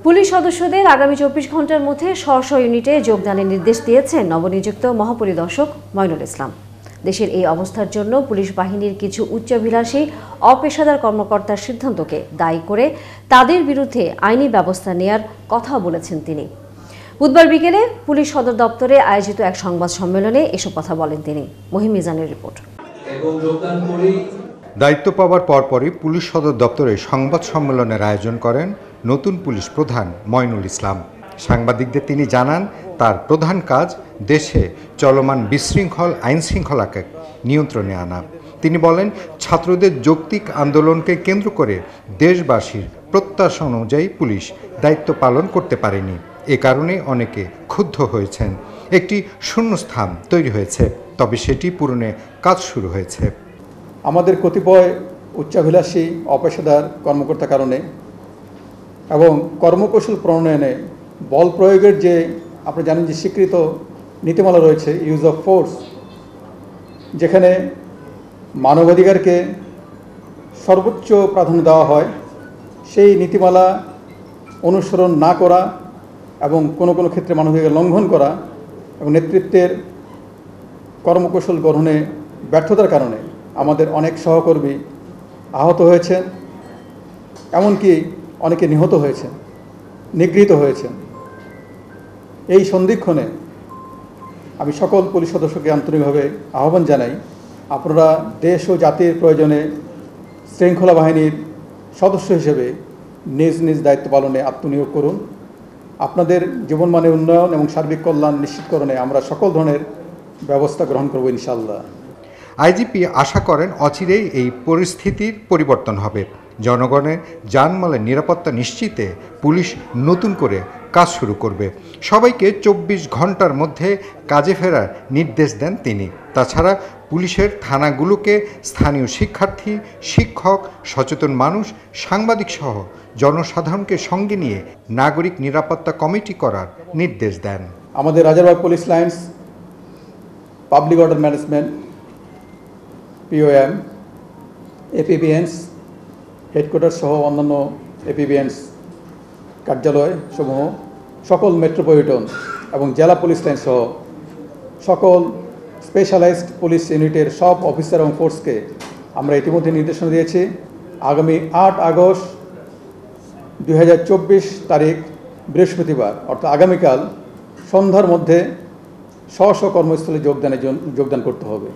Police সদস্যদের আগামী 24 ঘন্টার মধ্যে স্ব ইউনিটে যোগদানের নির্দেশ দিয়েছেন নবনিযুক্ত মহাপরিদর্শক মঈনুল ইসলাম। দেশের এই অবস্থার জন্য পুলিশ বাহিনীর কিছু উচ্চাভিলাষী অপেশাদার কর্মকর্তার সিদ্ধান্তকে দায়ী করে তাদের বিরুদ্ধে আইনি ব্যবস্থা নেয়ার কথা বলেছেন তিনি। বুধবার বিকেলে পুলিশ সদর দপ্তরে আয়োজিত এক সংবাদ সম্মেলনে এসব কথা বলেন তিনি। মহিম মিজানের রিপোর্ট। দায়িত্ব পাওয়ার পরপরই পুলিশ সদর দপ্তরে সংবাদ সম্মেলনের আয়োজন করেন নতুন পুলিশ প্রধান মঈনুল ইসলাম। সাংবাদিকদের তিনি জানান, তার প্রধান কাজ দেশে চলমান বিশৃঙ্খল আইন শৃঙ্খলাকে নিয়ন্ত্রণে আনা। তিনি বলেন, ছাত্রদের যৌক্তিক আন্দোলনকে কেন্দ্র করে দেশবাসীর প্রত্যাশা অনুযায়ী পুলিশ দায়িত্ব পালন করতে পারেনি। এ কারণে অনেকে ক্ষুব্ধ হয়েছেন। একটি শূন্যস্থান তৈরি হয়েছে, তবে সেটি পূরণে কাজ শুরু হয়েছে। আমাদের কতিপয় উচ্চাভিলাষী অপেশাদার কর্মকর্তার কারণে এবং কর্মকৌশল প্রণয়নে বল প্রয়োগের যে আপনি জানেন যে স্বীকৃত নীতিমালা রয়েছে, ইউজ অফ ফোর্স, যেখানে মানবাধিকারকে সর্বোচ্চ প্রাধান্য দেওয়া হয়, সেই নীতিমালা অনুসরণ না করা এবং কোনো কোনো ক্ষেত্রে মানবাধিকার লঙ্ঘন করা এবং নেতৃত্বের কর্মকৌশল গ্রহণে ব্যর্থতার কারণে আমাদের অনেক সহকর্মী আহত হয়েছেন, এমনকি অনেকে নিহত হয়েছেন, নিগৃহীত হয়েছেন। এই সন্ধিক্ষণে আমি সকল পুলিশ সদস্যকে আন্তরিকভাবে আহ্বান জানাই, আপনারা দেশ ও জাতির প্রয়োজনে শৃঙ্খলা বাহিনীর সদস্য হিসেবে নিজ নিজ দায়িত্ব পালনে আত্মনিয়োগ করুন। আপনাদের জীবনমানের উন্নয়ন এবং সার্বিক কল্যাণ নিশ্চিতকরণে আমরা সকল ধরনের ব্যবস্থা গ্রহণ করব ইনশাআল্লাহ। আইজিপি আশা করেন অচিরেই এই পরিস্থিতির পরিবর্তন হবে। জনগণের জানমালের নিরাপত্তা নিশ্চিতে পুলিশ নতুন করে কাজ শুরু করবে। সবাইকে 24 ঘন্টার মধ্যে কাজে ফেরার নির্দেশ দেন তিনি। তাছাড়া পুলিশের থানাগুলোকে স্থানীয় শিক্ষার্থী, শিক্ষক, সচেতন মানুষ, সাংবাদিক সহ জনসাধারণকে সঙ্গে নিয়ে নাগরিক নিরাপত্তা কমিটি করার নির্দেশ দেন। আমাদের Rajarbagh police lines, public order management, POM, APBNs headquarter সহ অন্যান্য এপিবিএনস কার্যালয় সমূহ, সকল মেট্রোপলিটন এবং জেলা পুলিশ লাইন সহ সকল স্পেশালাইজড পুলিশ ইউনিটের সব অফিসার এবং ফোর্সকে আমরা ইতিমধ্যে নির্দেশনা দিয়েছি। আগামী 8 আগস্ট 2024 তারিখ বৃহস্পতিবার, অর্থাৎ আগামীকাল সন্ধ্যার মধ্যে স্ব কর্মস্থলে যোগদান করতে হবে।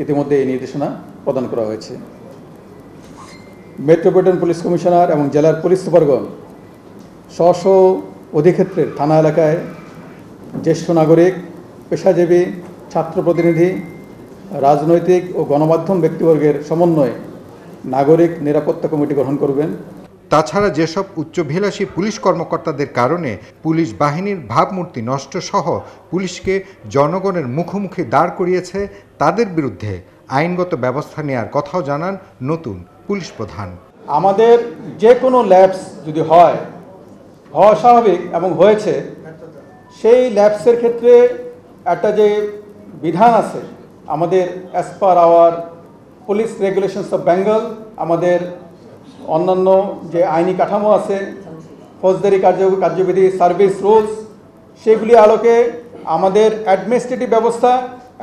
ইতিমধ্যে এই নির্দেশনা প্রদান করা হয়েছে। মেট্রোপলিটন পুলিশ কমিশনার এবং জেলার পুলিশ সুপারগণ স্ব অধিক্ষেত্রের থানা এলাকায় জ্যেষ্ঠ নাগরিক, পেশাজীবী, ছাত্র প্রতিনিধি, রাজনৈতিক ও গণমাধ্যম ব্যক্তিবর্গের সমন্বয়ে নাগরিক নিরাপত্তা কমিটি গঠন করবেন। তাছাড়া যেসব উচ্চাভিলাষী পুলিশ কর্মকর্তাদের কারণে পুলিশ বাহিনীর ভাবমূর্তি নষ্ট সহ পুলিশকে জনগণের মুখোমুখি দাঁড় করিয়েছে, তাদের বিরুদ্ধে আইনগত ব্যবস্থা নেওয়ার কথাও জানান নতুন পুলিশ প্রধান। আমাদের যে কোনো ল্যাপস যদি হওয়া স্বাভাবিক এবং হয়েছে, সেই ল্যাপসের ক্ষেত্রে একটা যে বিধান আছে আমাদের as per our police regulations of Bengal, আমাদের অন্যান্য যে আইনি কাঠামো আছে, ফৌজদারি কার্যবিধি, সার্ভিস রুলস, সেগুলি আলোকে আমাদের অ্যাডমিনিস্ট্রেটিভ ব্যবস্থা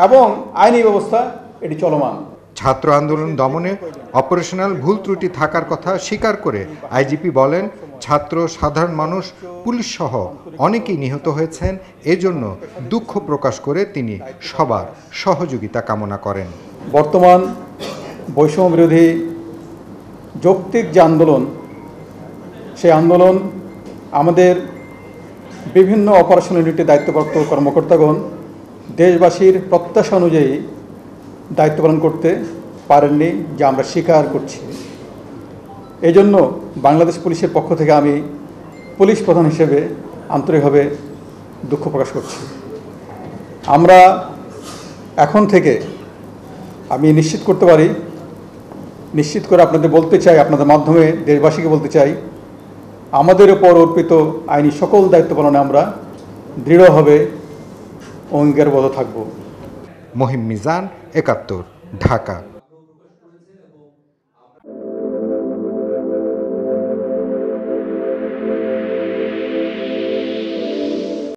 এবং আইনি ব্যবস্থা এটি চলমান। ছাত্র আন্দোলন দমনে অপারেশনাল ভুল ত্রুটি থাকার কথা স্বীকার করে আইজিপি বলেন, ছাত্র, সাধারণ মানুষ, পুলিশ সহ অনেকেই নিহত হয়েছেন। এজন্য দুঃখ প্রকাশ করে তিনি সবার সহযোগিতা কামনা করেন। বর্তমান বৈষম্য বিরোধী যৌক্তিক যে আন্দোলন, সেই আন্দোলন আমাদের বিভিন্ন অপারেশন ইউনিটে দায়িত্বপ্রাপ্ত কর্মকর্তাগণ দেশবাসীর প্রত্যাশা অনুযায়ী দায়িত্ব পালন করতে পারেননি, যা আমরা স্বীকার করছি। এই জন্য বাংলাদেশ পুলিশের পক্ষ থেকে আমি পুলিশ প্রধান হিসেবে আন্তরিকভাবে দুঃখ প্রকাশ করছি। আমরা এখন থেকে আমি নিশ্চিত করে আপনাদের বলতে চাই, আপনাদের মাধ্যমে দেশবাসীকে বলতে চাই, আমাদের উপর অর্পিত আইনি সকল দায়িত্ব পালনে আমরা দৃঢ়ভাবে অঙ্গীকারবদ্ধ থাকব। মহিম মিজান, ৭১, ঢাকা।